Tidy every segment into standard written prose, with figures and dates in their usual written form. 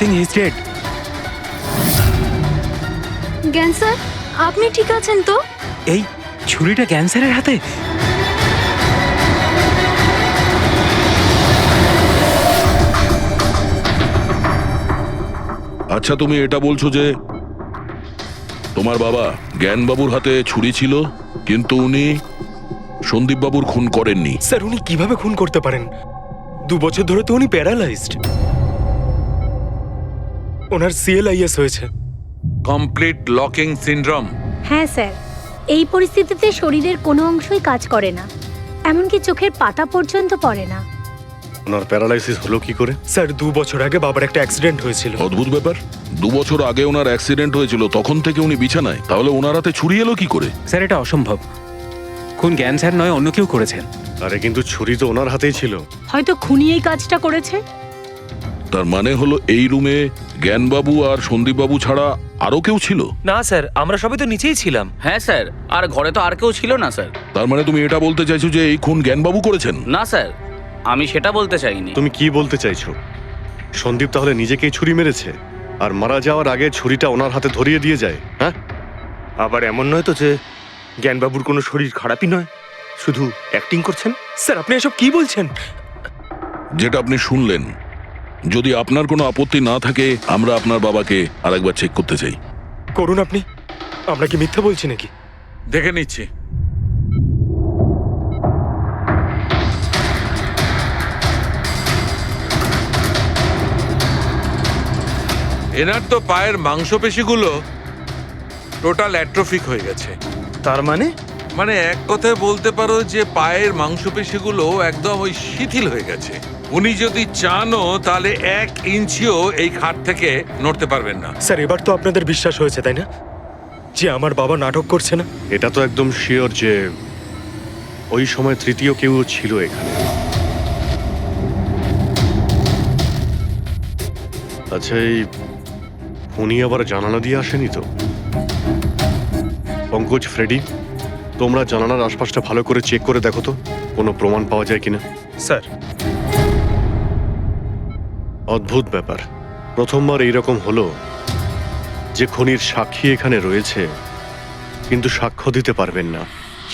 think he's dead. জ্ঞান sir, আপনি ঠিক আছেন তো? এই ছুরিটা ক্যান্সারের হাতে? আচ্ছা, তুমি এটা বলছো যে তোমার বাবা জ্ঞানবাবুর হাতে ছুরি ছিল, কিন্তু উনি সন্দীপবাবুর খুন করেননি। স্যার, উনি কিভাবে খুন করতে পারেন? 2 বছর ধরে তো উনি প্যারালাইজড। ওনার সিএলআইএস হয়েছে। Complete locking syndrome. হ্যাঁ স্যার, এই পরিস্থিতিতে শরীরের কোনো অংশই কাজ করে না, এমনকি চোখের পাতা পর্যন্ত পড়ে না। ওনার প্যারালাইসিস হলো কি করে? স্যার, 2 বছর আগে বাবার একটা অ্যাক্সিডেন্ট হয়েছিল। অদ্ভুত ব্যাপার, 2 বছর আগে ওনার অ্যাক্সিডেন্ট হয়েছিল, তখন থেকে উনি বিছানায়। তাহলে ওনার হাতে ছুরি এলো কি করে? স্যার, এটা অসম্ভব। খুন জ্ঞান স্যার নয়, অন্য কেউ করেছেন। আরে কিন্তু ছুরি তো ওনার হাতেই ছিল। হয়তো খুনি এই কাজটা করেছে। তার মানে হলো এই রুমে জ্ঞানবাবু আর সন্দীপবাবু ছাড়া আরো কেউ ছিল? না স্যার, আমরা সবাই তো নিচেই ছিলাম। হ্যাঁ স্যার, আর ঘরে তো আর কেউ ছিল না স্যার। তার মানে তুমি এটা বলতে চাইছো যে এই খুন জ্ঞানবাবু করেছেন? না স্যার, আমি সেটা বলতে চাইনি। তুমি কি বলতে চাইছো? সন্দীপ তাহলে নিজেকেই ছুরি মেরেছে, আর মারা যাওয়ার আগে ছুরিটা ওনার হাতে ধরিয়ে দিয়ে যায়? হ্যাঁ, আবার এমন নয় তো যে জ্ঞানবাবুর কোনো শরীর খারাপই নয়, শুধু অ্যাক্টিং করছেন। স্যার, আপনি এসব কি বলছেন? যেটা আপনি শুনলেন, যদি আপনার কোনো আপত্তি না থাকে আমরা আপনার বাবাকে আরেকবার চেক করতে চাই। করুন আপনি। আমরা কি মিথ্যা বলছি নাকি? দেখে নিচ্ছি। এনার তো পায়ের মাংসপেশিগুলো টোটাল অ্যাট্রোফিক হয়ে গেছে। তার মানে মানে এক কথায় বলতে পারো যে পায়ের মাংসপেশিগুলো একদম ওই শিথিল হয়ে গেছে। উনি যদি চানও তাহলে 1 ইঞ্চিও এই খাট থেকে নড়তে পারবেন না। স্যার, এবার তো আপনাদের বিশ্বাস হয়েছে, তাই না, যে আমার বাবা নাটক করছে না? এটা তো একদম শিওর যে ওই সময় তৃতীয় কেউ ছিল এখানে। আচ্ছা, এই উনি আবার জানালা দিয়ে আসেনি তো? পঙ্কজ, ফ্রেডি, তোমরা জানালার আশপাশটা ভালো করে চেক করে দেখো তো কোনো প্রমাণ পাওয়া যায় কিনা। স্যার, অদ্ভুত ব্যাপার, প্রথমবার এইরকম হলো যে খুনির সাক্ষী এখানে রয়েছে কিন্তু সাক্ষ্য দিতে পারবেন না।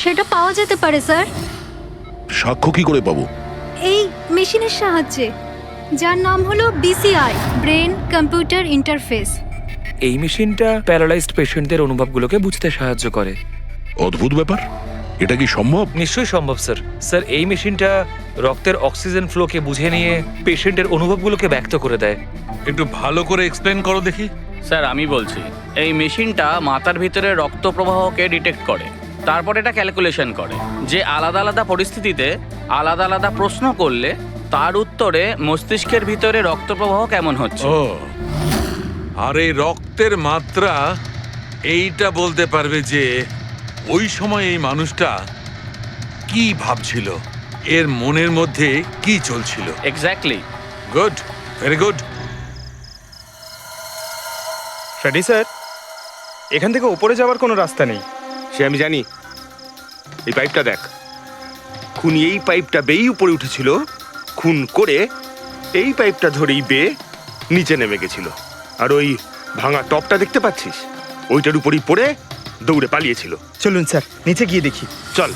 সেটা পাওয়া যেতে পারে স্যার, সাক্ষ্য কি করে পাবো? এই মেশিনের সাহায্যে, যার নাম হলো বিসিআই, ব্রেন কম্পিউটার ইন্টারফেস। এই মেশিনটা প্যারালাইজড পেশেন্টদের অনুভবগুলোকে বুঝতে সাহায্য করে। অদ্ভুত ব্যাপার, এটা কি সম্ভব? নিশ্চয়ই সম্ভব স্যার। স্যার, এই মেশিনটা রক্তের অক্সিজেন ফ্লোকে বুঝে নিয়ে পেশেন্টের অনুভবগুলোকে ব্যক্ত করে দেয়। একটু ভালো করে এক্সপ্লেন করো দেখি। স্যার, আমি বলছি, এই মেশিনটা মাথার ভিতরে রক্ত প্রবাহকে ডিটেক্ট করে, তারপর এটা ক্যালকুলেশন করে যে আলাদা আলাদা পরিস্থিতিতে আলাদা আলাদা প্রশ্ন করলে তার উত্তরে মস্তিষ্কের ভিতরে রক্ত প্রবাহ কেমন হচ্ছে। ও, আর এই রক্তের মাত্রা এইটা বলতে পারবে যে ওই সময় এই মানুষটা কি ভাবছিল, এর মনের মধ্যে কি চলছিল। Exactly. Good, very good. Freddie sir, এখান থেকে উপরে যাওয়ার কোনো রাস্তা নেই। সে আমি জানি। এই পাইপটা দেখ, খুনি এই পাইপটা বেয়েই উপরে উঠেছিল, খুন করে এই পাইপটা ধরেই বেয়ে নিচে নেমে গেছিল। আর ওই ভাঙা টপটা দেখতে পাচ্ছিস, ওইটার উপরই পড়ে দৌড়ে পালিয়েছিল। চলুন স্যার, নিচে গিয়ে দেখি। চল।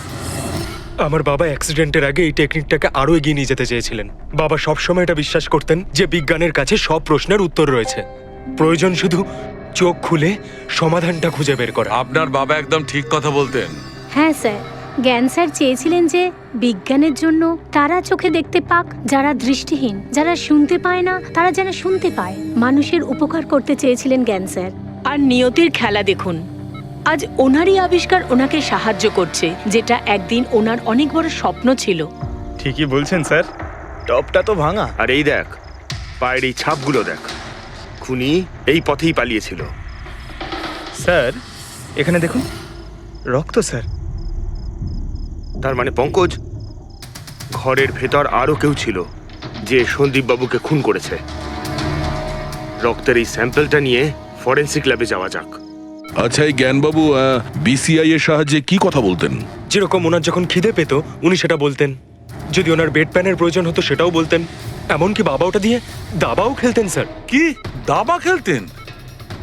আমার বাবা অ্যাক্সিডেন্টের আগে এই টেকনিকটাকে আরো এগিয়ে নিয়ে যেতে চেয়েছিলেন। বাবা সবসময় এটা বিশ্বাস করতেন যে বিজ্ঞানের কাছে সব প্রশ্নের উত্তর রয়েছে, প্রয়োজন শুধু চোখ খুলে সমাধানটা খুঁজে বের করা। আপনার বাবা একদম ঠিক কথা বলতেন। হ্যাঁ স্যার, জ্ঞান স্যার চেয়েছিলেন যে বিজ্ঞানের জন্য তারা চোখে দেখতে পাক যারা দৃষ্টিহীন, যারা শুনতে পায় না তারা যেন শুনতে পায়। মানুষের উপকার করতে চেয়েছিলেন জ্ঞান স্যার। আর নিয়তির খেলা দেখুন, আজ ওনারই আবিষ্কার ওনাকে সাহায্য করছে, যেটা একদিন ওনার অনেক বড় স্বপ্ন ছিল। ঠিকই বলছেন স্যার, টপটা তো ভাঙা। আর এই দেখ, পায়ের এই ছাপগুলো দেখ, খুনি এই পথেই পালিয়েছিল। স্যার, এখানে দেখুন, রক্ত স্যার। তার মানে পঙ্কজ, ঘরের ভেতর আরো কেউ ছিল যে সন্দীপ বাবুকে খুন করেছে। রক্তের এই স্যাম্পলটা নিয়ে ফরেন্সিক ল্যাবে যাওয়া যাক। আচ্ছা, এই জ্ঞানবাবু বিসিআই এর সাহায্যে কি কথা বলতেন? যেরকম ওনার যখন খিদে পেত উনি সেটা বলতেন, যদি ওনার বেড প্যানের প্রয়োজন হতো সেটাও বলতেন, এমনকি বাবা ওটা দিয়ে দাবাও খেলতেন স্যার। কি দাবা খেলতেন?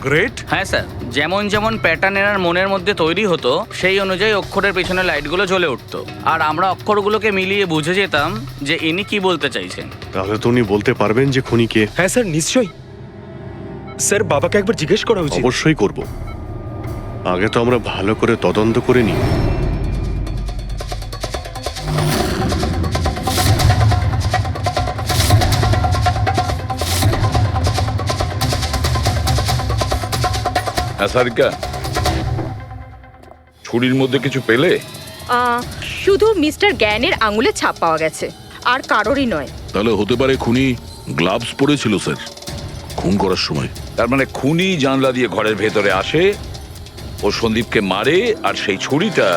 গ্রেট। হ্যাঁ স্যার, যেমন যেমন প্যাটার্ন এনার মনের মধ্যে তৈরি হতো সেই অনুযায়ী অক্ষরের পেছনে লাইটগুলো জ্বলে উঠতো, আর আমরা অক্ষরগুলোকে মিলিয়ে বুঝে যেতাম যে ইনি কি বলতে চাইছেন। তাহলে তো উনি বলতে পারবেন যে খুনি কে? হ্যাঁ স্যার, নিশ্চয়ই। স্যার, বাবাকে একবার জিজ্ঞেস করা উচিত। অবশ্যই করব। আগে তো আমরা ভালো করে তদন্ত করে নিই। সারিকা, ছুরির মধ্যে কিছু পেলে? শুধু মিস্টার জ্ঞানের আঙুলের ছাপ পাওয়া গেছে, আর কারোরই নয়। তাহলে হতে পারে খুনি গ্লাভস পরেছিল স্যার খুন করার সময়। তার মানে খুনি জানলা দিয়ে ঘরের ভেতরে আসে, ও সন্দীপকে মারে, আর সেই ছুরিটা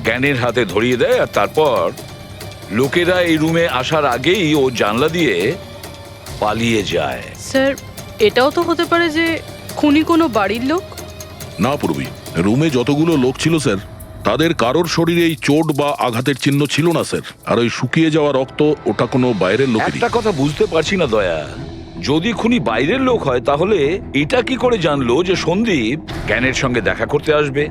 জ্ঞানের হাতে ধরিয়ে দেয়, আর তারপর লোকেরা এই রুমে আসার আগেই ও জানলা দিয়ে পালিয়ে যায়। স্যার, এটাও তো হতে পারে যে খুনি কোনো বাড়ির লোক। না পূর্বী, রুমে যতগুলো লোক ছিল স্যার তাদের কারোর শরীরেই চোট বা আঘাতের চিহ্ন ছিল না স্যার। আর ওই শুকিয়ে যাওয়া রক্ত, ওটা কোনো বাইরের লোকেরই। একটা কথা বুঝতে পারছি না দয়া, যদি খুনি বাইরের লোক হয় তাহলে এটা কি করে জানলো যে সন্দীপ জ্ঞানের সঙ্গে দেখা করতে আসবে?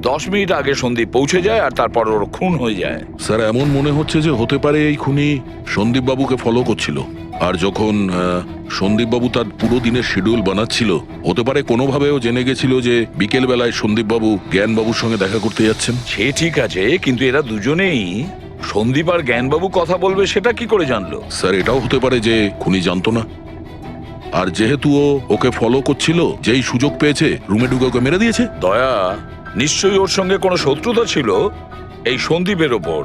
10 মিনিট আগে সন্দীপ পৌঁছে যায় আর তারপর ওর খুন হয়ে যায়। স্যার, এমন মনে হচ্ছে যে হতে পারে এই খুনি সন্দীপ বাবুকে ফলো করছিল, আর যখন সন্দীপ বাবু তার পুরো দিনের শিডিউল বানাচ্ছিল, হতে পারে কোনোভাবেও জেনে গেছিল যে বিকেল বেলায় সন্দীপ বাবু জ্ঞান বাবুর সঙ্গে দেখা করতে যাচ্ছেন। সে ঠিক আছে, কিন্তু এরা দুজনেই সন্দীপ আর জ্ঞানবাবু কথা বলবে সেটা কি করে জানলো? স্যার, এটাও হতে পারে যে খুনি জানতো না, আর যেহেতু ও ওকে ফলো করছিল, যেই সুযোগ পেয়েছে রুমে ঢুকে ওকে মেরে দিয়েছে। দয়া, নিশ্চয়ই ওর সঙ্গে কোনো শত্রুতা ছিল এই সন্দীপের ওপর,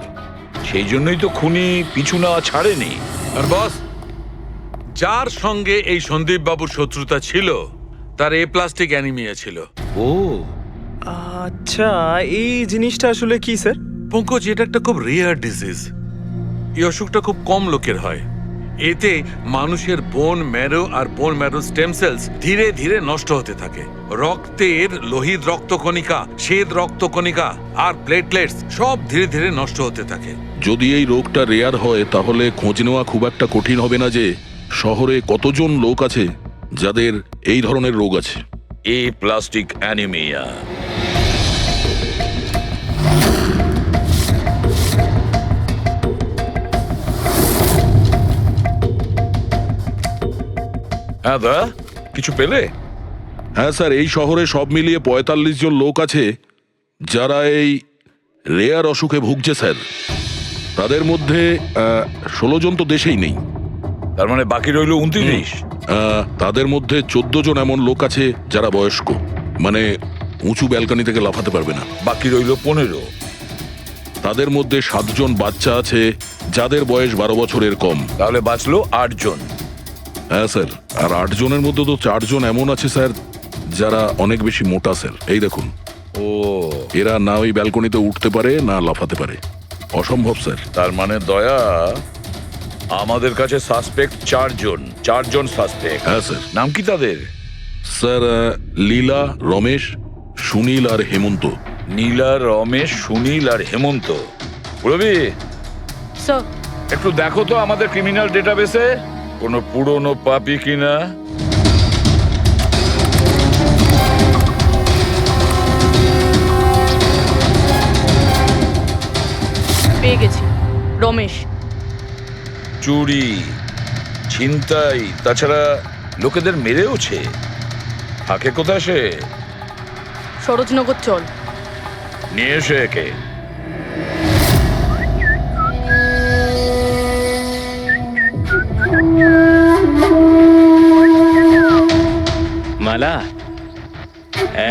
সেই জন্যই তো খুনি পিছু না ছাড়েনি। আর বস, যার সঙ্গে এই সন্দীপ বাবুর শত্রুতা ছিল তার এ প্লাস্টিক অ্যানিমিয়া ছিল। ও আচ্ছা, এই জিনিসটা আসলে কি স্যার? পঙ্কজ, এটা একটা খুব রেয়ার ডিজিজ। এই অসুখটা খুব কম লোকের হয়। এতে মানুষের বোন ম্যারো আর বোন ম্যারো স্টেম সেলস ধীরে ধীরে নষ্ট হতে থাকে। রক্তের লোহিত রক্তকণিকা, শ্বেত রক্তকণিকা আর প্লেটলেটস সব ধীরে ধীরে নষ্ট হতে থাকে। যদি এই রোগটা রেয়ার হয় তাহলে খোঁজ নেওয়া খুব একটা কঠিন হবে না যে শহরে কতজন লোক আছে যাদের এই ধরনের রোগ আছে। এ প্লাস্টিক অ্যানিমিয়া। হ্যাঁ দা, কিছু পেলে? হ্যাঁ স্যার, এই শহরে সব মিলিয়ে 45 জন লোক আছে যারা এই রেয়ার অসুখে ভুগছে স্যার। তাদের মধ্যে 16 জন তো দেশেই নেই। তার মানে বাকি রইল 29। তাদের মধ্যে 14 জন এমন লোক আছে যারা বয়স্ক, মানে উঁচু ব্যালকনি থেকে লাফাতে পারবে না। বাকি রইল 15। তাদের মধ্যে 7 জন বাচ্চা আছে যাদের বয়স 12 বছরের কম। তাহলে বাঁচলো 8 জন। হ্যাঁ স্যার, আর 8 জনের মধ্যে তো 4 জন এমন আছে স্যার যারা অনেক বেশি মোটা স্যার। এই দেখুন, ও, এরা না ওই ব্যালকনিতে উঠতে পারে না লাফাতে পারে। অসম্ভব স্যার। তার মানে দয়া, আমাদের কাছে সাসপেক্ট 4 জন। 4 জন সাসপেক্ট। হ্যাঁ স্যার। নাম কি তাদের? স্যার, লীলা, রমেশ, সুনীল আর হেমন্ত। নীলা, রমেশ, সুনীল আর হেমন্ত। রবি, স্যার, একটু দেখো তো আমাদের ক্রিমিনাল ডেটাবেসে কোনো পুরনো পাপি কিনা। পেয়ে গেছি, রমেশ। চুরি, ছিনতাই, তাছাড়া লোকেদের মেরেওছে। থাকে কোথায় সে? সরোজনগর চল। নিয়ে এসে একে। মালা,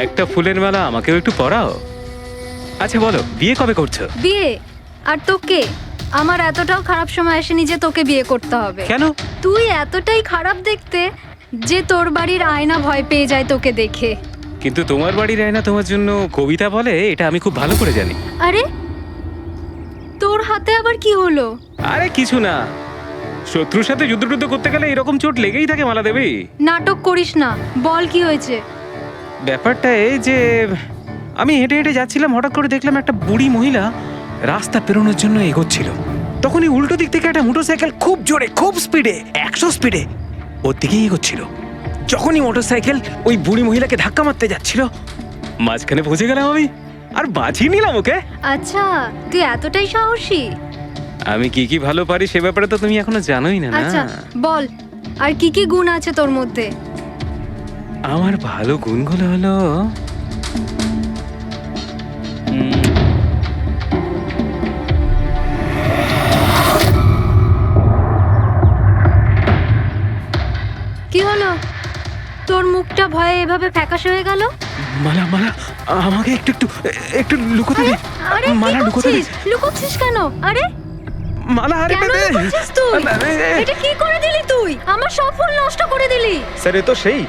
একটা ফুলের মালা আমাকেও একটু পরাও। আচ্ছা বলো, বিয়ে কবে করছো? বিয়ে? আর তোকে? আমার এতটাও খারাপ সময় আসেনি যে তোকে বিয়ে করতে হবে। কেন? তুই এতটাই খারাপ দেখতে যে তোর বাড়ির আয়না ভয় পেয়ে যায় তোকে দেখে। কিন্তু তোমার বাড়ির আয়না তোমার জন্য কবিতা বলে, এটা আমি খুব ভালো করে জানি। আরে, তোর হাতে আবার কি হলো? আরে কিছু না, শত্রুর সাথে যুদ্ধ করতে গেলে এরকম চোট লেগেই থাকে মালা দেবী। নাটক করিস না, বল কি হয়েছে। ব্যাপারটা এই যে আমি হেঁটে হেঁটে যাচ্ছিলাম, হঠাৎ করে দেখলাম একটা বুড়ি মহিলা রাস্তা পেরোনোর জন্য এগোচ্ছিল। তখন তখনই উল্টো দিক থেকে একটা মোটরসাইকেল খুব জোরে, খুব স্পিডে, 100 স্পিডে ওর দিকেই এগোচ্ছিল। যখনই মোটরসাইকেল ওই বুড়ি মহিলাকে ধাক্কা মারতে যাচ্ছিল, মাঝখানে পৌঁছে গেলাম আমি আর বাঁচিয়ে নিলাম ওকে। আচ্ছা, তুই এতটাই সাহসী? আমি কি কি ভালো পারি সে ব্যাপারে তো তুমি এখনো জানোই না। আচ্ছা বল, আর কি কি গুণ আছে তোর মধ্যে? আমার ভালো গুণগুলো হলো কি হলো, তোর মুখটা ভয়ে এভাবে ফ্যাকাশে হয়ে গেল? মালা মালা আমাকে একটু একটু একটু লুকোতে দে। আরে মালা কি লুকোতে দে। করছিস? লুকোচ্ছিস কেন? আরে মালা আরে কেন বেবে লুকোচ্ছিস তুই? এটা কি করে দিলি তুই? আমার সব ফুল নষ্ট করে দিলি। স্যার এ তো সেই।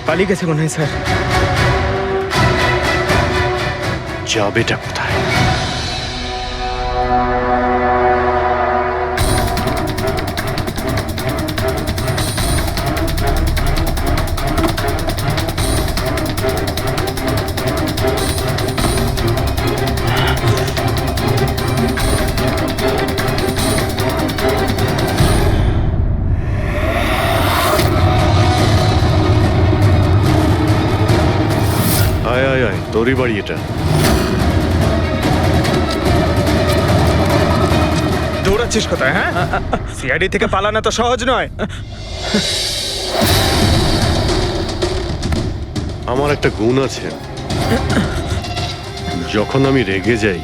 পালিয়ে গেছে মনে হয় স্যার। যাবেটা কোথায়? আয় আয় আয়, তোরই বাড়ি এটা। দৌড়াচ্ছিস কোথায়? হ্যাঁ, সিআইডি থেকে পালানো তো সহজ নয়। আমার একটা গুণ আছে, যখন আমি রেগে যাই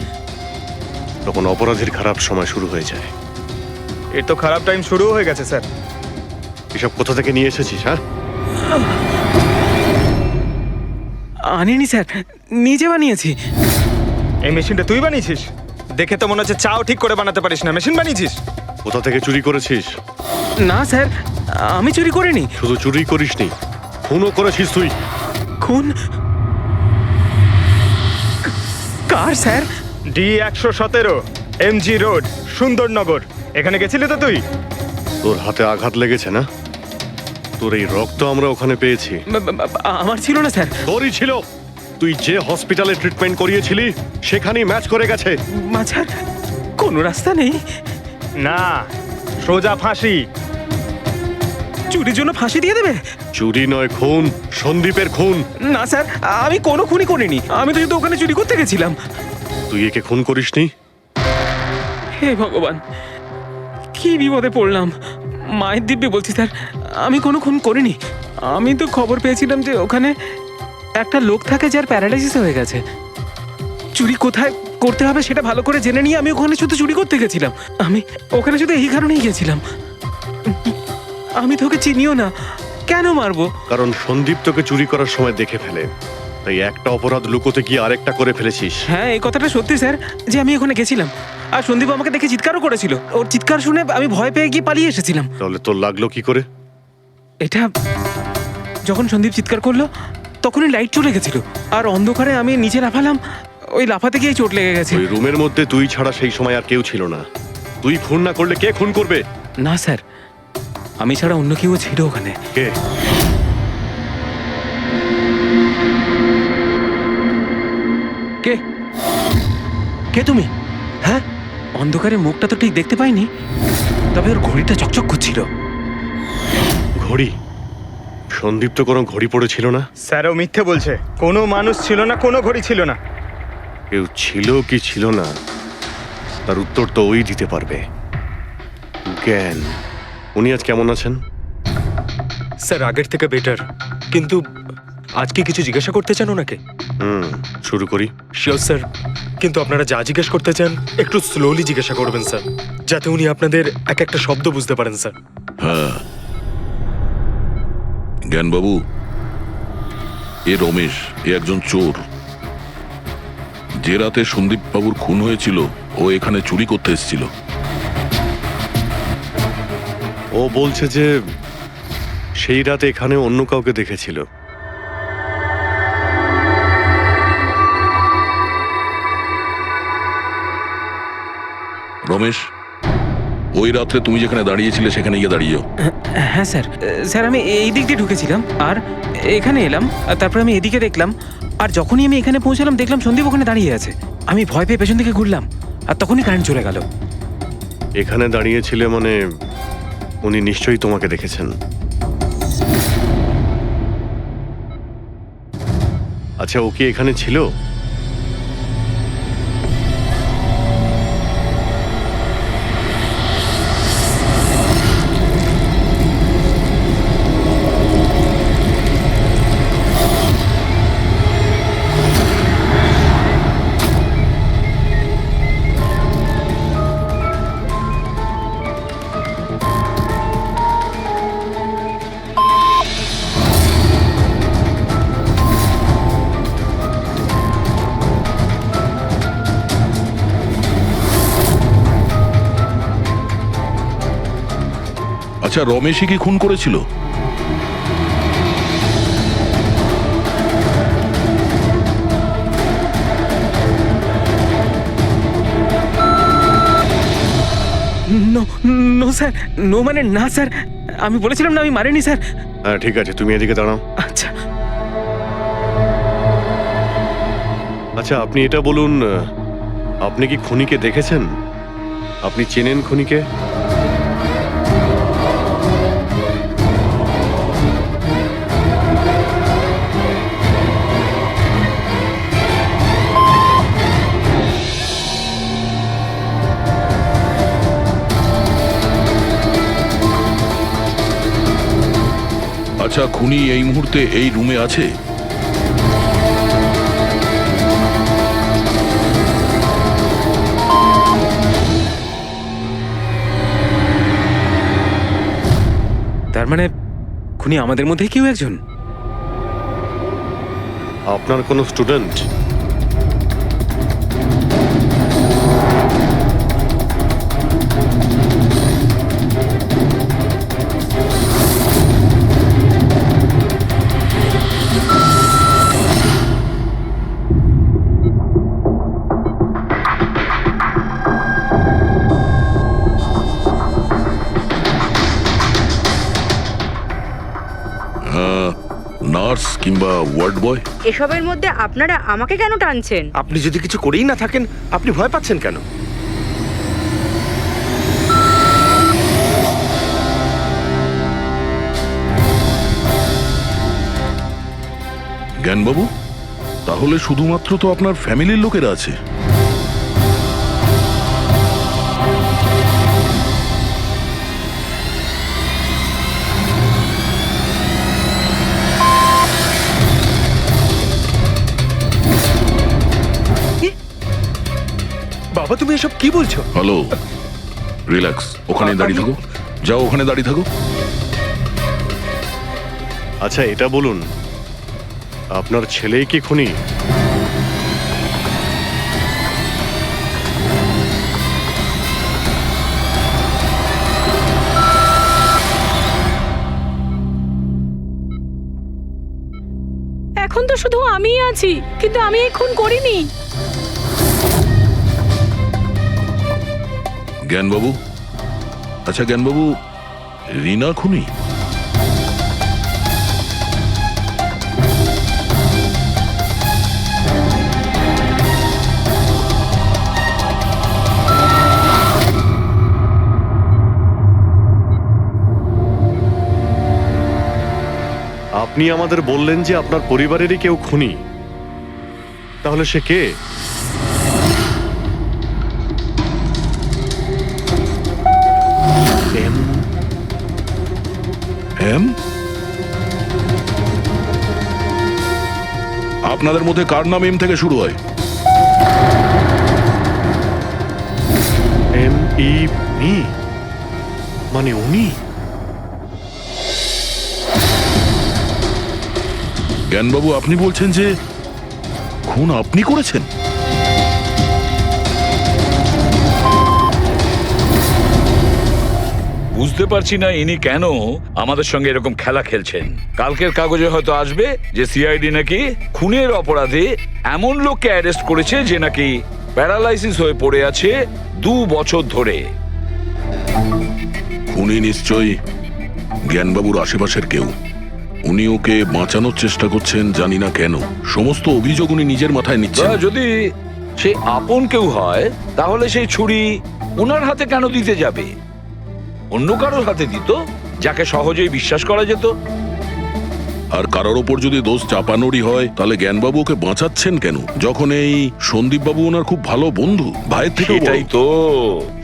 তখন অপরাধীর খারাপ সময় শুরু হয়ে যায়। এর তো খারাপ টাইম শুরু হয়ে গেছে স্যার। এসব কোথা থেকে নিয়ে এসেছিস? হ্যাঁ, আনিনি স্যার, নিজে বানিয়েছি। এই মেশিনটা তুই বানিয়েছিস? দেখে তো মনে হচ্ছে চাও ঠিক করে বানাতে পারিস না, মেশিন বানিয়েছিস। কোথা থেকে চুরি করেছিস? না স্যার, আমি চুরি করিনি। শুধু চুরি করিসনি, খুনও করেছিস তুই। খুন? কার sir? D117 MG road, Sundarnagar. এখানে গেছিলি তো তুই? তোর হাতে আঘাত লেগেছে না? তোর এই রক্ত আমরা ওখানে পেয়েছি। আমার ছিল না স্যার। তোরই ছিল। তুই যে হসপিটালে ট্রিটমেন্ট করিয়েছিলি সেখানেই ম্যাচ করে গেছে। মাঝার কোনো রাস্তা নেই? না, সোজা ফাঁসি। চুরির জন্য ফাঁসি দিয়ে দেবে? চুরি নয়, খুন, সন্দীপের খুন। না স্যার, আমি কোনো খুনই করিনি। আমি তো শুধু ওখানে চুরি করতে গেছিলাম। তুই একে খুন করিসনি? হে ভগবান, কি বিপদে পড়লাম। মায়ের দিব্যে বলছি স্যার, আমি কোনো খুন করিনি। আমি তো খবর পেয়েছিলাম যে ওখানে একটা লোক থাকে যার প্যারালাইসিস হয়ে গেছে। চুরি কোথায় করতে হবে সেটা ভালো করে জেনে নিয়ে আমি ওখানে শুধু চুরি করতে গেছিলাম। আমি ওখানে শুধু এই কারণেই গেছিলাম। আমি তোকে চিনিও না, কেন মারবো? কারণ সন্দীপ তোকে চুরি করার সময় দেখে ফেলে, তাই একটা অপরাধ লুকোতে গিয়ে আরেকটা করে ফেলেছিস। হ্যাঁ, এই কথাটা সত্যি স্যার যে আমি ওখানে গেছিলাম। আর সন্দীপ আমাকে দেখে চিৎকারও করেছিল। ওর চিৎকার শুনে আমি ভয় পেয়ে গিয়ে পালিয়ে এসেছিলাম। তাহলে তোর লাগলো কি করে? এটা যখন সন্দীপ চিৎকার করলো তখনই লাইট চলে গেছিল, আর অন্ধকারে আমি নিচে লাফালাম। ওই লাফাতে গিয়ে চোট লেগে গেছে। ওই রুমের মধ্যে তুই ছাড়া সেই সময় আর কেউ ছিল না। তুই খুন না করলে কে খুন করবে? না স্যার, আমি ছাড়া অন্য কেউ ছিল ওখানে। কে? কে? কে তুমি? হ্যাঁ, অন্ধকারে মুখটা তো ঠিক দেখতে পাইনি, তবে ওর ঘড়িটা চকচক করছিল। ঘড়ি? সন্দীপ তো কোনো ঘড়ি পড়েছিল না। স্যারও মিথ্যে বলছে। কোনো মানুষ ছিল না, কোনো ঘড়ি ছিল না। কেউ ছিল কি ছিল না তার উত্তর তো ওই দিতে পারবে। জ্ঞান, উনি আজ কেমন আছেন? স্যার আগের থেকে বেটার, কিন্তু আজকে কিছু জিজ্ঞাসা করতে চান ওনাকে? শুরু করি। শিওর স্যার, কিন্তু আপনারা যা জিজ্ঞেস করতে চান একটু স্লোলি জিজ্ঞাসা করবেন স্যার, যাতে উনি আপনাদের এক একটা শব্দ বুঝতে পারেন স্যার। হ্যাঁ, জ্ঞানবাবু, এ রমেশ, এ একজন চোর। যে রাতে সন্দীপ বাবুর খুন হয়েছিল ও এখানে চুরি করতে এসেছিল। ও বলছে যে সেই রাতে এখানে অন্য কাউকে দেখেছিল। রমেশ, ওই রাত্রে তুমি যেখানে দাঁড়িয়েছিলে সেখানে গিয়ে দাঁড়িয়েও। হ্যাঁ স্যার, স্যার আমি এই দিক দিয়ে ঢুকেছিলাম আর এখানে এলাম, আর তারপরে আমি এদিকে দেখলাম, আর যখনই আমি এখানে পৌঁছালাম দেখলাম সন্দীপ ওখানে দাঁড়িয়ে আছে। আমি ভয় পেয়ে পেছন দিকে ঘুরলাম আর তখনই কারেন্ট চলে গেল। এখানে দাঁড়িয়েছিলে মানে উনি নিশ্চয়ই তোমাকে দেখেছেন। আচ্ছা, ও কি এখানে ছিল? আচ্ছা, রমেশই কি খুন করেছিল? নো নো স্যার, নো মানে না স্যার, আমি বলেছিলাম না আমি মারিনি স্যার। হ্যাঁ ঠিক আছে, তুমি এদিকে দাঁড়াও। আচ্ছা আচ্ছা, আপনি এটা বলুন, আপনি কি খুনিকে দেখেছেন? আপনি চেনেন খুনিকে? আচ্ছা, খুনি এই মুহূর্তে এই রুমে আছে? তার মানে খুনি আমাদের মধ্যে কেউ একজন। আপনার কোনো স্টুডেন্ট? নার্স কিংবা ওয়ার্ড বয়? এসবের মধ্যে আপনারা আমাকে কেন টানছেন? আপনি যদি কিছু করেই না থাকেন, আপনি ভয় পাচ্ছেন কেন? জ্ঞানবাবু, তাহলে শুধুমাত্র তো আপনার ফ্যামিলির লোকেরা আছে। বাবা, তুমি এসব কি বলছো? হ্যালো, রিল্যাক্স, ওখানে দাঁড়িয়ে থাকো। যাও, ওখানে দাঁড়িয়ে থাকো। আচ্ছা, এটা বলুন, আপনার ছেলেই কি খুনি? এখন তো শুধু আমিই আছি, কিন্তু আমি এই খুন করিনি। জ্ঞানবাবু, আচ্ছা জ্ঞানবাবু, রিনা খুনি? আপনি আমাদের বললেন যে আপনার পরিবারেরই কেউ খুনি, তাহলে সে কে? এম? আপনাদের মধ্যে কার নাম এম থেকে শুরু হয়? মি, মানে উনি? জ্ঞানবাবু, আপনি বলছেন যে খুন আপনি করেছেন? বুঝতে পারছি না ইনি কেন আমাদের সঙ্গে এরকম খেলা খেলছেন। কালকের কাগজে হয়তো আসবে যে সিআইডি নাকি খুনের অপরাধে এমন লোককে অ্যারেস্ট করেছে যে নাকি প্যারালাইসিস হয়ে পড়ে আছে 2 বছর ধরে। উনি নিশ্চয়ই জ্ঞানবাবুর আশেপাশের কেউ। উনি ওকে বাঁচানোর চেষ্টা করছেন, জানি না কেন। সমস্ত অভিযোগ উনি নিজের মাথায় নিচ্ছেন। যদি সে আপন কেউ হয় তাহলে সেই ছুরি ওনার হাতে কেন দিতে যাবে? অন্য কারোর হাতে দিত, যাকে সহজেই বিশ্বাস করা যেত। আর কারোর ওপর যদি দোষ চাপানোরই হয় তাহলে জ্ঞানবাবু ওকে বাঁচাচ্ছেন কেন, যখন এই সন্দীপবাবু ওনার খুব ভালো বন্ধু, ভাইয়ের থেকে। এটাই তো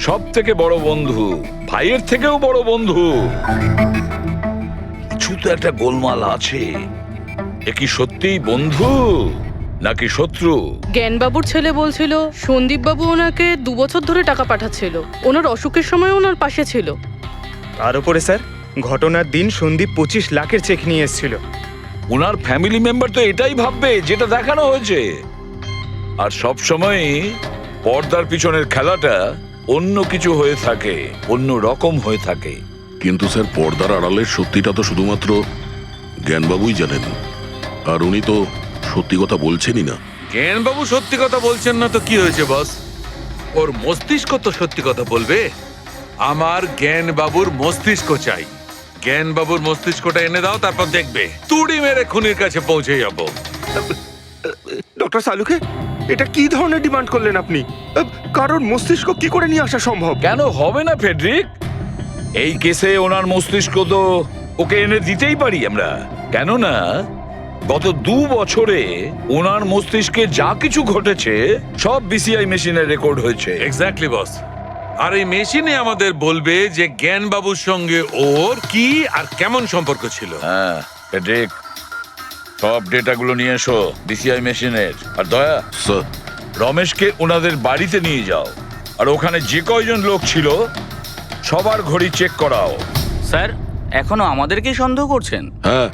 সব থেকে বড় বন্ধু, ভাইয়ের থেকেও বড় বন্ধু। কিছু তো একটা গোলমাল আছে। এ কি সত্যিই বন্ধু নাকি শত্রু? জ্ঞানবাবুর ছেলে বলছিল সন্দীপবাবু ওনাকে 2 বছর ধরে টাকা পাঠাচ্ছিল, ওনার অসুখের সময় ওনার পাশে ছিল। তার উপরে স্যার ঘটনার দিন সন্দীপ 25 লাখের চেক নিয়ে এসেছিল। ওনার ফ্যামিলি মেম্বার তো এটাই ভাববে যেটা দেখানো হয়েছে। আর সব সময় পর্দার পিছনের খেলাটা অন্য কিছু হয়ে থাকে, অন্য রকম হয়ে থাকে। কিন্তু স্যার, পর্দার আড়ালের সত্যিটা তো শুধুমাত্র জ্ঞানবাবুই জানেন, আর উনি তো সত্যি কথা বলছেনই না। জ্ঞানবাবু সত্যি কথা বলছেন না তো কি হয়েছে বস? ওর মস্তিষ্ক তো সত্যি কথা বলবে। আমার জ্ঞানবাবুর মস্তিষ্ক চাই। জ্ঞানবাবুর মস্তিষ্কটা এনে দাও, তারপর দেখবে তুড়ি মেরে খুনির কাছে পৌঁছে যাব। ডক্টর সালুকে, এটা কি ধরনের ডিমান্ড করলেন আপনি? কারণ মস্তিষ্ক কি করে নিয়ে আসা সম্ভব? কেন হবে না ফেডরিক? এই কেসে ওনার মস্তিষ্ক তো ওকে এনে দিতেই পারি আমরা। কেননা গত 2 বছরে ওনার মস্তিষ্কে যা কিছু ঘটেছে সব বিসিআই মেশিনে রেকর্ড হয়েছে। এক্স্যাক্টলি বস। আর এই মেশিনে আমাদের বলবে যে জ্ঞানবাবুর সঙ্গে ওর কি আর কেমন সম্পর্ক ছিল। হ্যাঁ ফেডরিক, সব ডেটাগুলো নিয়ে এসো বিসিআই মেশিনের। আর দয়া স্যার, রমেশকে ওনাদের বাড়িতে নিয়ে যাও, আর ওখানে যে কয়জন লোক ছিল সবার ঘড়ি চেক করাও। স্যার, এখনো আমাদেরকেই সন্দেহ করছেন? হ্যাঁ,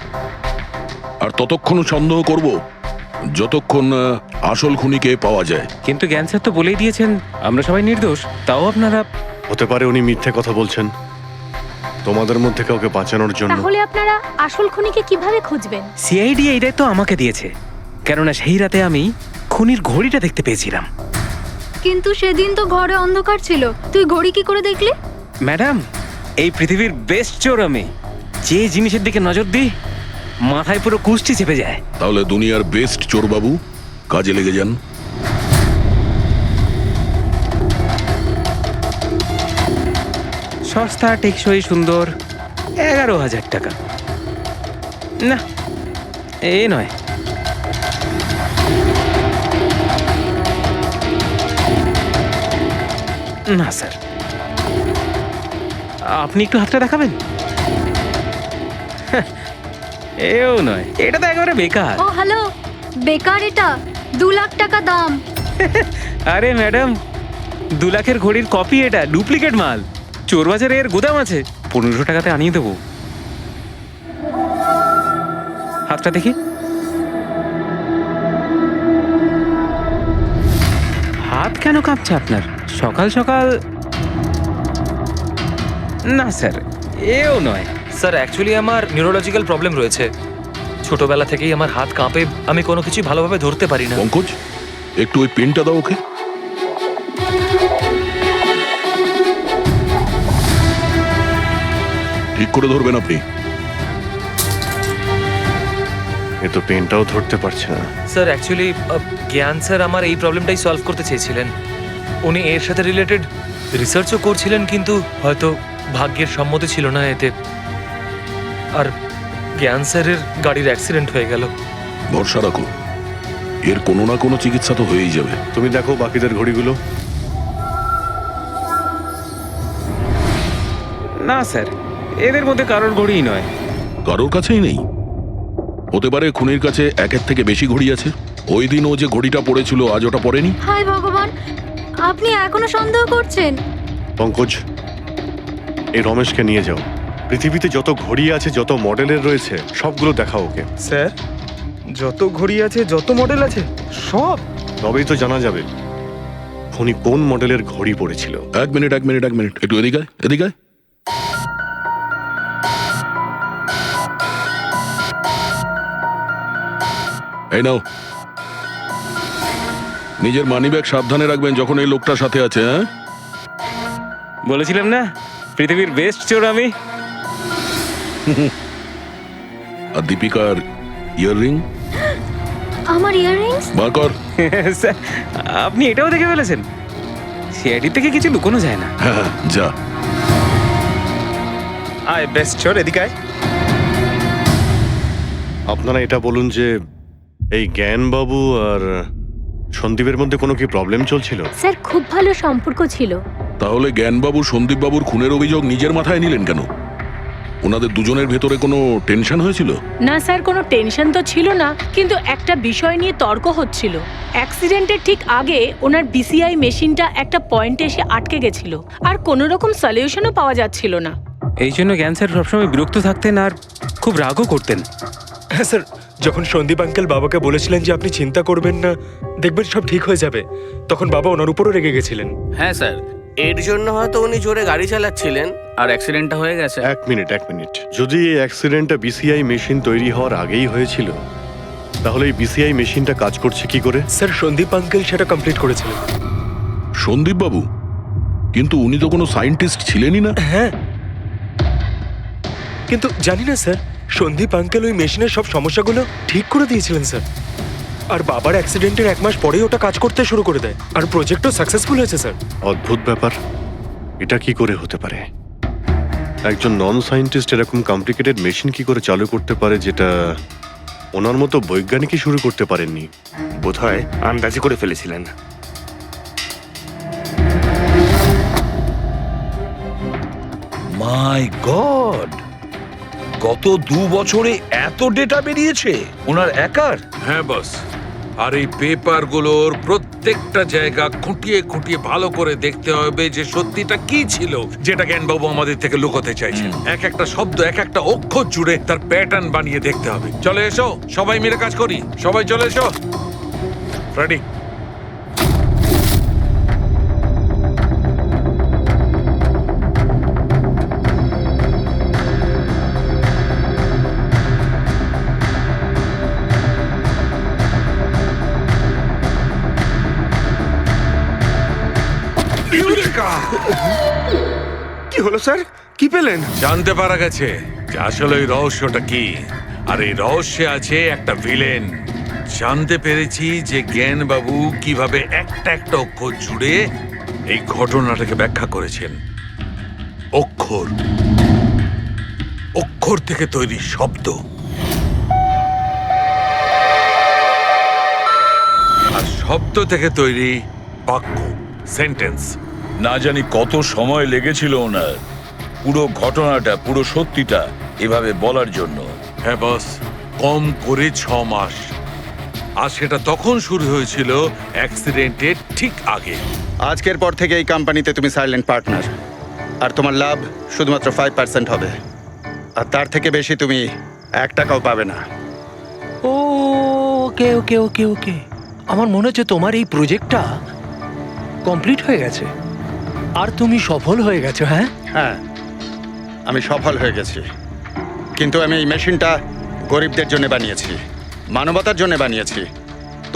আর ততক্ষণ সন্দেহ করব যতক্ষণ আসল খুনিকে পাওয়া যায়। কিন্তু জ্ঞান স্যার তো বলেই দিয়েছেন আমরা সবাই নির্দোষ, তাও আপনারা। হতে পারে উনি মিথ্যে কথা বলছেন তোমাদের মধ্যে কাউকে বাঁচানোর জন্য। তাহলে আপনারা আসল খুনিকে কিভাবে খুঁজবেন? সিআইডি এই দায়িত্ব আমাকে দিয়েছে, কেননা সেই রাতে আমি খুনির ঘড়িটা দেখতে পেয়েছিলাম। কিন্তু সেদিন তো ঘরে অন্ধকার ছিল, তুই ঘড়ি কি করে দেখলি? ম্যাডাম, এই পৃথিবীর বেস্ট চোর আমি। যে জিনিসের দিকে নজর দিই মাথায় পুরো কুষ্টি চেপে যায়। তাহলে দুনিয়ার বেস্ট চোরবাবু কাজে লেগে যান। সস্তা, টেকসই, সুন্দর, 11,000 টাকা। না, এ নয়। না স্যার, আপনি একটু হাতটা দেখাবেন? এও নয়, এটা তো একেবারে বেকার। ও হ্যালো, বেকার এটা? 2 লাখ টাকা দাম। আরে ম্যাডাম, 2 লাখের ঘড়ির কপি, এটা ডুপ্লিকেট মাল। চোরবাজারে এর গুদাম আছে, 1500 টাকাতে আনিয়ে দেবো। হাতটা দেখি। হাত কেন কাঁপছে আপনার সকাল সকাল? না স্যার, এও নয়। স্যার, অ্যাকচুয়ালি আমার নিউরোলজিক্যাল প্রবলেম রয়েছে। ছোটবেলা থেকেই আমার হাত কাঁপে, আমি কোনো কিছু ভালোভাবে ধরতে পারি না। পঙ্কজ, একটু ওই পেনটা দাও ওকে। ঠিক করে ধরবেন আপনি। এ তো পেনটাও ধরতে পারছে না। স্যার, অ্যাকচুয়ালি জ্ঞান স্যার আমার এই প্রবলেমটাই সলভ করতে চেয়েছিলেন। উনি এর সাথে রিলেটেড রিসার্চও করছিলেন, কিন্তু হয়তো ভাগ্যের সম্মতি ছিল না এতে। আর জ্ঞান স্যারের গাড়ির অ্যাক্সিডেন্ট হয়ে গেল। ভরসা রাখো, এর কোনো না কোনো চিকিৎসা তো হয়েই যাবে। তুমি দেখো বাকিদের ঘড়িগুলো। না স্যার, এদের মধ্যে কারোর ঘড়িই নয়। কারোর কাছেই নেই? হতে পারে খুনির কাছে 1-এর থেকে বেশি ঘড়ি আছে। ওই দিন ও যে ঘড়িটা পড়েছিল আজ ওটা পড়েনি। হায় ভগবান, আপনি এখনো সন্দেহ করছেন? পঙ্কজ, এই রমেশকে নিয়ে যাও। পৃথিবীতে যত ঘড়ি আছে, যত মডেলের রয়েছে, সবগুলো দেখাও ওকে। স্যার, যত ঘড়ি আছে, যত মডেল আছে, সব? তবেই তো জানা যাবে খুনি কোন মডেলের ঘড়ি পড়েছিল। এক মিনিট, একটু এদিকে আয়। এই নাও, নিজের মানিব্যাগ সাবধানে রাখবেন যখন এই লোকটার সাথে আছে। হ্যাঁ, বলেছিলাম না পৃথিবীর বেস্ট চোর আমি। আর দীপিকার ইয়াররিং আমার ইয়াররিংস? বার কর। স্যার, আপনি এটাও দেখে ফেলেছেন? সিআইডি থেকে কিছু লুকোনো যায় না। হ্যাঁ, যা। আয় বেস্ট চোর, এদিকে আয়। আপনারা এটা বলুন যে এই জ্ঞানবাবু আর সন্দীপের মধ্যে কোনো কি প্রবলেম চলছিল? স্যার খুব ভালো সম্পর্ক ছিল। তাহলে জ্ঞানবাবু সন্দীপবাবুর খুনের অভিযোগ নিজের মাথায় নিলেন কেন? ওনাদের দুজনের ভেতরে কোনো টেনশন হয়েছিল? না স্যার, কোনো টেনশন তো ছিল না, কিন্তু একটা বিষয় নিয়ে তর্ক হচ্ছিল। অ্যাক্সিডেন্টের ঠিক আগে ওনার বিসিআই মেশিনটা একটা পয়েন্টে এসে আটকে গেছিল, আর কোনো রকম সলিউশনও পাওয়া যাচ্ছিল না। এই জন্য জ্ঞান স্যার সবসময় বিরক্ত থাকতেন আর খুব রাগও করতেন। হ্যাঁ স্যার, যখন সন্দীপ আঙ্কেল বাবাকে বলেছিলেন যে আপনি চিন্তা করবেন না, দেখবেন সব ঠিক হয়ে যাবে, তখন বাবা ওনার উপরও রেগে গেছিলেন। হ্যাঁ স্যার, এর জন্য হয়তো উনি জোরে গাড়ি চালাচ্ছিলেন আর অ্যাক্সিডেন্টটা হয়ে গেছে। এক মিনিট। যদি এই অ্যাক্সিডেন্টটা বিসিআই মেশিন তৈরি হওয়ার আগেই হয়েছিল, তাহলে এই বিসিআই মেশিনটা কাজ করছে কি করে? স্যার, সন্দীপ আঙ্কেল সেটা কমপ্লিট করেছিলেন। সন্দীপবাবু? কিন্তু উনি তো কোনো সায়েন্টিস্ট ছিলেনই না। হ্যাঁ, কিন্তু জানি না স্যার, সন্দীপ আঙ্কেল ওই মেশিনের সব সমস্যাগুলো ঠিক করে দিয়েছিলেন স্যার। আর বাবার অ্যাক্সিডেন্টের 1 মাস পরেই ওটা কাজ করতে শুরু করে দেয়, আর প্রজেক্টও সাকসেসফুল হয়েছে স্যার। অদ্ভুত ব্যাপার, এটা কি করে হতে পারে? একজন নন সায়েন্টিস্ট এরকম কমপ্লিকেটেড মেশিন কি করে চালু করতে পারে, যেটা ওনার মতো বৈজ্ঞানিকই শুরু করতে পারেননি? বোধহয় আন্দাজি করে ফেলেছিলেন। মাই গড, গত 2 বছরে এত ডেটা বেরিয়েছে ওনার একার? হ্যাঁ বস, আর এই পেপারগুলোর প্রত্যেকটা জায়গা খুঁটিয়ে খুঁটিয়ে ভালো করে দেখতে হবে যে সত্যিটা কি ছিল যেটা জ্ঞানবাবু আমাদের থেকে লুকোতে চাইছেন। এক একটা শব্দ, এক একটা অক্ষর জুড়ে তার প্যাটার্ন বানিয়ে দেখতে হবে। চলে এসো, সবাই মিলে কাজ করি। সবাই চলে এসো। ফ্রেডি, কি হলো স্যার, কি পেলেন? জানতে পারা গেছে যে আসলে ওই রহস্যটা কি, আর এই রহস্যে আছে একটা ভিলেন। জানতে পেরেছি যে জ্ঞানবাবু কিভাবে একটা একটা অক্ষর জুড়ে এই ঘটনাটাকে ব্যাখ্যা করেছেন। অক্ষর, অক্ষর থেকে তৈরি শব্দ, আর শব্দ থেকে তৈরি বাক্য, সেন্টেন্স। না জানি কত সময় লেগেছিল ওনার পুরো ঘটনাটা, পুরো সত্যিটা এভাবে বলার জন্য। হ্যাঁ বস, কম করে 6 মাস। আর সেটা তখন শুরু হয়েছিল অ্যাক্সিডেন্টের ঠিক আগে। আজকের পর থেকে এই কোম্পানিতে তুমি সাইলেন্ট পার্টনার, আর তোমার লাভ শুধুমাত্র 5% হবে, আর তার থেকে বেশি তুমি 1 টাকাও পাবে না। ওকে ওকে ওকে ওকে, আমার মনে হচ্ছে তোমার এই প্রজেক্টটা কমপ্লিট হয়ে গেছে আর তুমি সফল হয়ে গেছো। হ্যাঁ হ্যাঁ, আমি সফল হয়ে গেছি, কিন্তু আমি এই মেশিনটা গরিবদের জন্য বানিয়েছি, মানবতার জন্য বানিয়েছি,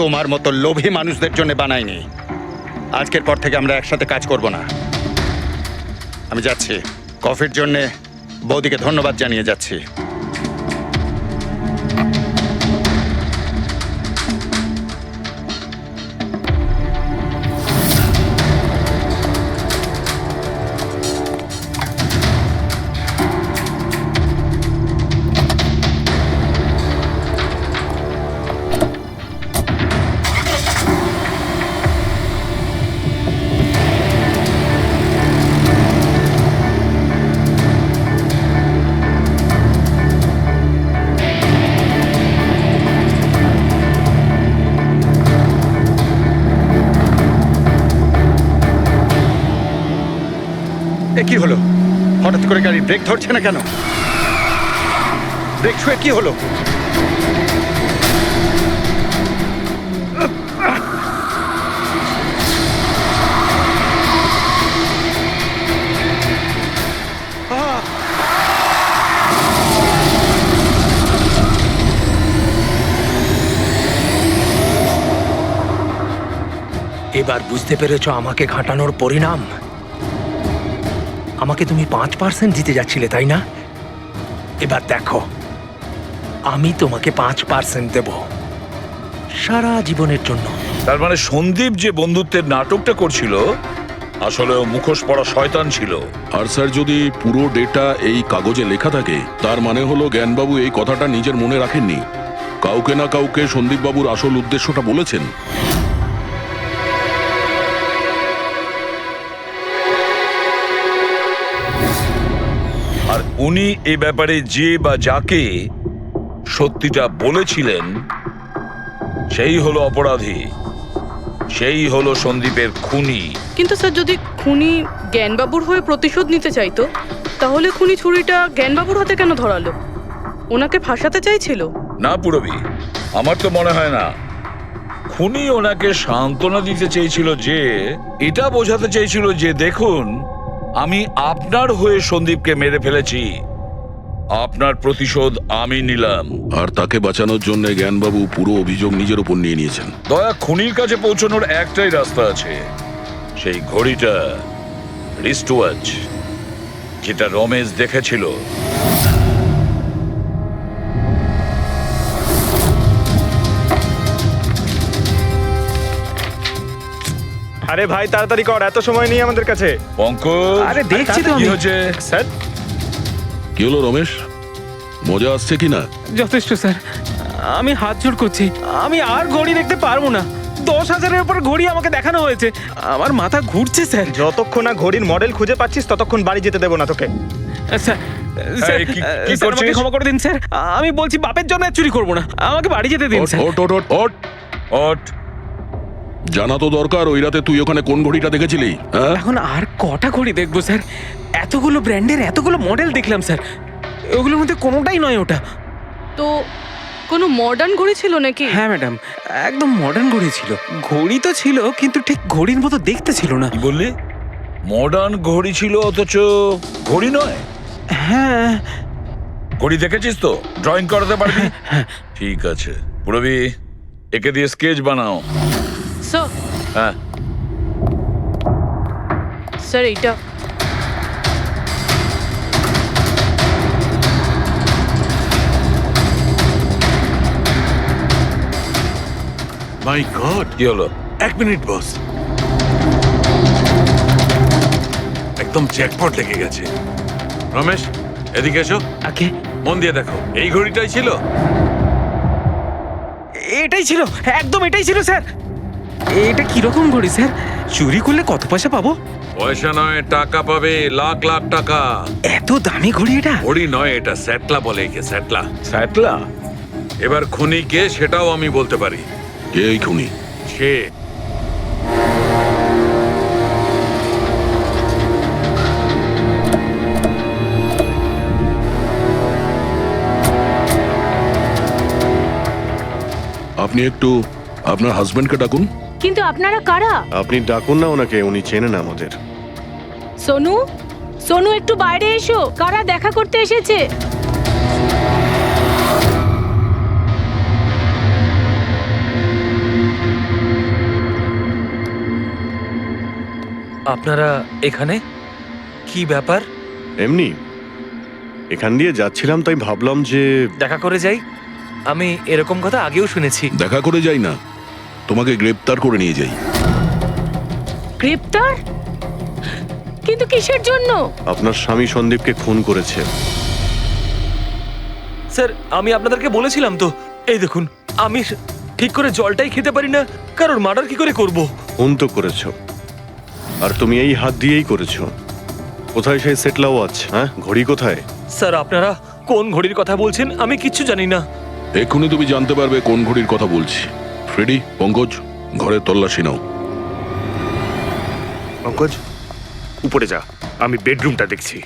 তোমার মতো লোভী মানুষদের জন্য বানাইনি। আজকের পর থেকে আমরা একসাথে কাজ করব না। আমি যাচ্ছি, কফির জন্যে বৌদিকে ধন্যবাদ জানিয়ে যাচ্ছি। কি হলো? হঠাৎ করে গাড়ি ব্রেক ধরছে না কেন? ব্রেক ছুঁয়ে কি হলো? এবার বুঝতে পেরেছ আমাকে ঘাঁটানোর পরিণাম? আমাকে তুমি 5% দিতে যাচ্ছিলে, তাই না? এবার দেখো, আমি তোমাকে 5% দেব সারা জীবনের জন্য। তার মানে সন্দীপ যে বন্ধুত্বের নাটকটা করছিল আসলে ও মুখোশ পড়া শয়তান ছিল। আর স্যার, যদি পুরো ডেটা এই কাগজে লেখা থাকে, তার মানে হলো জ্ঞানবাবু এই কথাটা নিজের মনে রাখেননি, কাউকে না কাউকে সন্দীপবাবুর আসল উদ্দেশ্যটা বলেছেন। আর উনি এই ব্যাপারে যে বা যাকে সত্যিটা বলেছিলেন সেই হলো অপরাধী, সেই হলো সন্দীপের খুনি। কিন্তু স্যার, যদি খুনি জ্ঞানবাবুর হয়ে প্রতিশোধ নিতে চাইতো, তাহলে খুনি ছুরিটা জ্ঞানবাবুর হাতে কেন ধরালো? ওনাকে ফাঁসাতে চাইছিল? না পুরবি, আমার তো মনে হয় না। খুনি ওনাকে সান্ত্বনা দিতে চেয়েছিল, যে এটা বোঝাতে চেয়েছিল যে দেখুন, আমি আপনার হয়ে সন্দীপকে মেরে ফেলেছি, আপনার প্রতিশোধ আমি নিলাম। আর তাকে বাঁচানোর জন্য জ্ঞানবাবু পুরো অভিযোগ নিজের উপর নিয়ে নিয়েছেন। দয়া, খুনির কাছে পৌঁছানোর একটাই রাস্তা আছে, সেই ঘড়িটা, রিস্ট ওয়াচ, যেটা রমেশ দেখেছিল। আরে ভাই, তাড়াতাড়ি কর, এত সময় নেই আমাদের কাছে। পঙ্কজ, আরে দেখছি তো কি আমি। হচ্ছে? স্যার, কি হলো রমেশ, মজা আসছে কি না? যথেষ্ট স্যার, আমি হাত জোড় করছি, আমি আর ঘড়ি দেখতে পারবো না। 10,000-এর উপর ঘড়ি আমাকে দেখানো হয়েছে, আমার মাথা ঘুরছে স্যার। যতক্ষণ না ঘড়ির মডেল খুঁজে পাচ্ছিস ততক্ষণ বাড়ি যেতে দেবো না তোকে। স্যার, স্যার, এই, কি স্যার, আমাকে করছিস? ক্ষমা করে দিন স্যার, আমি বলছি বাপের জন্য আর চুরি করবো না, আমাকে বাড়ি যেতে দিন ওঠ, স্যার। ওঠ, ওঠ, ওঠ, ওঠ। ওঠ। জানা তো দরকার, ওই রাতে তুই ওখানে কোন ঘড়িটা দেখেছিলি? হ্যাঁ, এখন আর কটা ঘড়ি দেখবো স্যার? এতগুলো ব্র্যান্ডের এতগুলো মডেল দেখলাম স্যার, ওগুলোর মধ্যে কোনোটাই নয় ওটা। তো কোনো মডার্ন ঘড়ি ছিল নাকি? হ্যাঁ ম্যাডাম, একদম মডার্ন ঘড়ি ছিল। ঘড়ি তো ছিল, কিন্তু ঠিক ঘড়ির মতো দেখতে ছিল না। কি বললি? মডার্ন ঘড়ি ছিল অথচ ঘড়ি নয়? হ্যাঁ। ঘড়ি দেখেছিস তো? ড্রয়িং করাতে পারবি? ঠিক আছে পুরবি, একে দিয়ে স্কেচ বানাও। স্যার, হ্যাঁ, স্যার এইটা। মাই গড, কি হলো? 1 মিনিট বস, একদম জ্যাকপট লেগে গেছে। রমেশ, এদিকে এসো। ওকে। মন দিয়ে দেখো, এই ঘড়িটাই ছিল। এটাই ছিল, একদম এটাই ছিল স্যার। এটা কিরকম ঘড়ি স্যার? চুরি করলে কত পয়সা পাবো? পয়সা নয়, টাকা পাবে, লাখ লাখ টাকা। এত দামি ঘড়ি এটা? ঘড়ি নয়, এটা স্যাটলা বলে একে, স্যাটলা। স্যাটলা? এবার খুনি কে সেটাও আমি বলতে পারি। কে এই খুনি? সে আপনি একটু আপনার হাজবেন্ডকে ডাকুন। কিন্তু আপনারা কারা? আপনি ডাকুন না ওনাকে, উনি চেনেন আমাদের। সোনু, সোনু একটু বাইরে এসো, কারা দেখা করতে এসেছে? আপনারা এখানে? কি ব্যাপার? এমনি এখান দিয়ে যাচ্ছিলাম, তাই ভাবলাম যে দেখা করে যাই। আমি এরকম কথা আগেও শুনেছি। দেখা করে যাই না, তোমাকে গ্রেপ্তার করে নিয়ে যাই। গ্রেপ্তার? কিন্তু কিসের জন্য? আপনার স্বামী সন্দীপকে খুন করেছে। স্যার, আমি আপনাদেরকে বলেছিলাম তো, এই দেখুন, আমি ঠিক করে জলটাই খেতে পারি না, কারোর মার্ডার কি করে করব? খুন তো করেছো, আর তুমি এই হাত দিয়েই করেছো। কোথায় সেই সেটলা ওয়াচ? হ্যাঁ, ঘড়ি কোথায়? স্যার, আপনারা কোন ঘড়ির কথা বলছেন আমি কিচ্ছু জানি না। এক্ষুনি তুমি জানতে পারবে কোন ঘড়ির কথা বলছি। ফ্রেডি, পঙ্কজ, ঘরের তল্লাশি নাও। পঙ্কজ, উপরে যা, আমি বেডরুমটা দেখছি।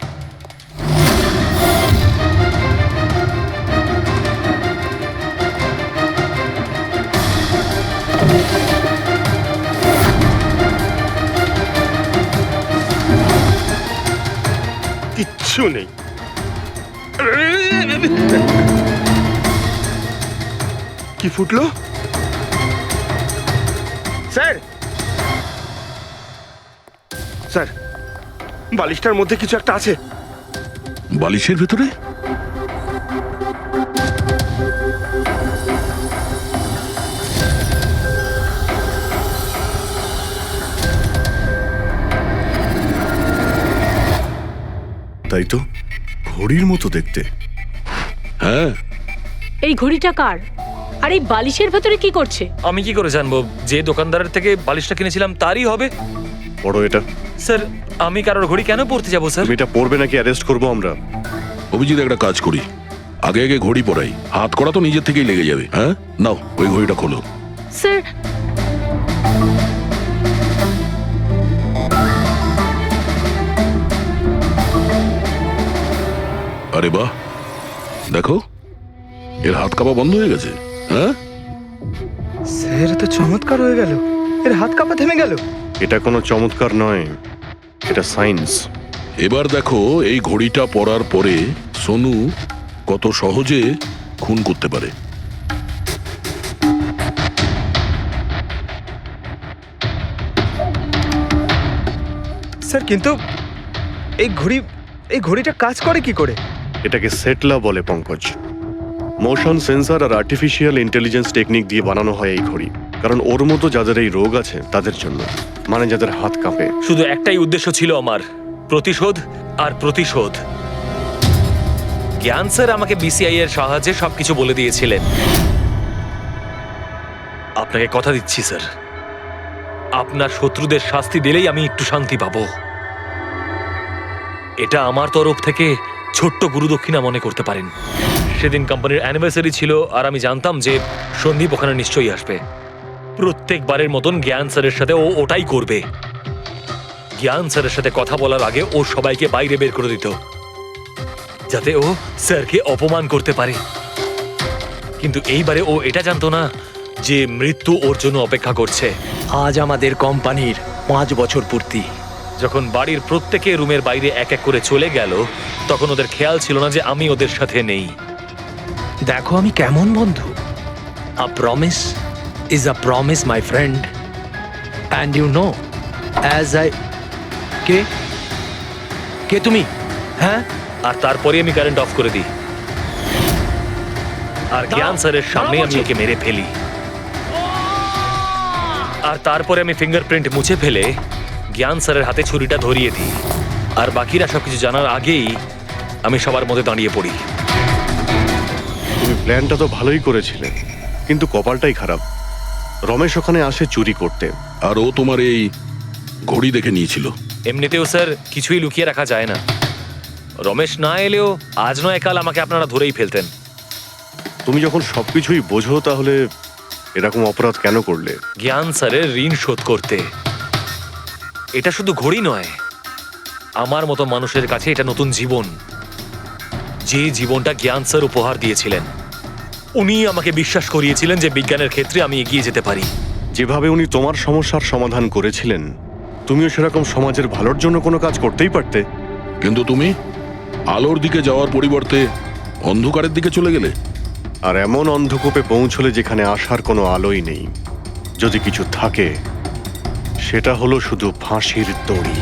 কিচ্ছু নেই। কি ফুটলো? স্যার, স্যার, বালিশটার মধ্যে কিছু একটা আছে। বালিশের ভেতরে? তাই তো, ঘড়ির মতো দেখতে। হ্যাঁ, এই ঘড়িটা কার? আর এই বালিশের ভেতরে কি করছে? আমি কি করে জানবো? যে দোকানদারের থেকে বালিশটা কিনেছিলাম তারই হবে। পড়ো এটা। স্যার, আমি কারোর ঘড়ি কেন পড়তে যাবো স্যার? তুমি এটা পড়বে নাকি অ্যারেস্ট করবো আমরা? অভিজিৎ একটা কাজ করি, আগে আগে ঘড়ি পরাই, হাত করা তো নিজের থেকেই লেগে যাবে। হ্যাঁ, নাও ওই ঘড়িটা খোলো। স্যার, আরে বাহ, দেখো এর হাত কাঁপা বন্ধ হয়ে গেছে। হ্যাঁ, স্যার তো চমৎকার হয়ে গেল, এর হাত কাঁপা থেমে গেল। এটা কোনো চমৎকার নয়, এটা সায়েন্স। এবার দেখো এই ঘড়িটা পরার পরে সোনু কত সহজে খুন করতে পারে। স্যার কিন্তু এই ঘড়িটা কাজ করে কি করে? এটাকে সেটলা বলে পঙ্কজ। মোশন সেন্সর আর আর্টিফিশিয়াল ইন্টেলিজেন্স টেকনিক দিয়ে বানানো হয় এই ঘড়ি, কারণ ওর মতো যাদের এই রোগ আছে তাদের জন্য, মানে যাদের হাত কাঁপে। শুধু একটাই উদ্দেশ্য ছিল আমার, প্রতিশোধ আর প্রতিশোধ। জ্ঞান স্যার আমাকে বিসিআই এর সাহায্যে সবকিছু বলে দিয়েছিলেন। আপনাকে কথা দিচ্ছি স্যার, আপনার শত্রুদের শাস্তি দিলেই আমি একটু শান্তি পাবো। এটা আমার তরফ থেকে ছোট্ট গুরুদক্ষিণা মনে করতে পারেন। সেদিন কোম্পানির অ্যানিভার্সারি ছিল আর আমি জানতাম যে সন্দীপ ওখানে নিশ্চয়ই আসবে। প্রত্যেকবারের মতন জ্ঞান স্যারের সাথে ও ওটাই করবে। জ্ঞান স্যারের সাথে কথা বলার আগে ও সবাইকে বাইরে বের করে দিত, যাতে ও স্যারকে অপমান করতে পারে। কিন্তু এইবারে ও এটা জানতো না যে মৃত্যু ওর জন্য অপেক্ষা করছে। আজ আমাদের কোম্পানির 5 বছর পূর্তি। যখন বাড়ির প্রত্যেকে রুমের বাইরে এক এক করে চলে গেল, তখন ওদের খেয়াল ছিল না যে আমি ওদের সাথে নেই। দেখো আমি কেমন বন্ধু। A promise is a promise my friend, and you know as I কে কে তুমি? হ্যাঁ, আর তারপরে আমি কারেন্ট অফ করে দিই আর জ্ঞান স্যারের সামনে আমি ওকে মেরে ফেলি। আর তারপরে আমি ফিঙ্গারপ্রিন্ট মুছে ফেলে জ্ঞান স্যারের হাতে ছুরিটা ধরিয়ে দিই। আর বাকিরা সবকিছু জানার আগেই আমি সবার মধ্যে দাঁড়িয়ে পড়ি। তুমি প্ল্যানটা তো ভালোই করেছিলে, কিন্তু কপালটাই খারাপ। রমেশ ওখানে আসে চুরি করতে, আর ও তোমার এই ঘড়ি দেখে নিয়েছিল। এমনিতেও স্যার কিছুই লুকিয়ে রাখা যায় না। রমেশ না এলেও আজ নয় কাল আমাকে আপনারা ধরেই ফেলতেন। তুমি যখন সবকিছুই বোঝো তাহলে এরকম অপরাধ কেন করলে? জ্ঞান স্যারের ঋণ শোধ করতে। এটা শুধু ঘড়ি নয়, আমার মতো মানুষের কাছে এটা নতুন জীবন, যে জীবনটা জ্ঞান স্যার উপহার দিয়েছিলেন। উনি আমাকে বিশ্বাস করিয়েছিলেন যে বিজ্ঞানের ক্ষেত্রে আমি এগিয়ে যেতে পারি। যেভাবে উনি তোমার সমস্যার সমাধান করেছিলেন, তুমিও সেরকম সমাজের ভালোর জন্য কোনো কাজ করতেই পারতে। কিন্তু তুমি আলোর দিকে যাওয়ার পরিবর্তে অন্ধকারের দিকে চলে গেলে। আর এমন অন্ধকূপে পৌঁছলে যেখানে আসার কোনো আলোই নেই। যদি কিছু থাকে, সেটা হলো শুধু ফাঁসির দড়ি।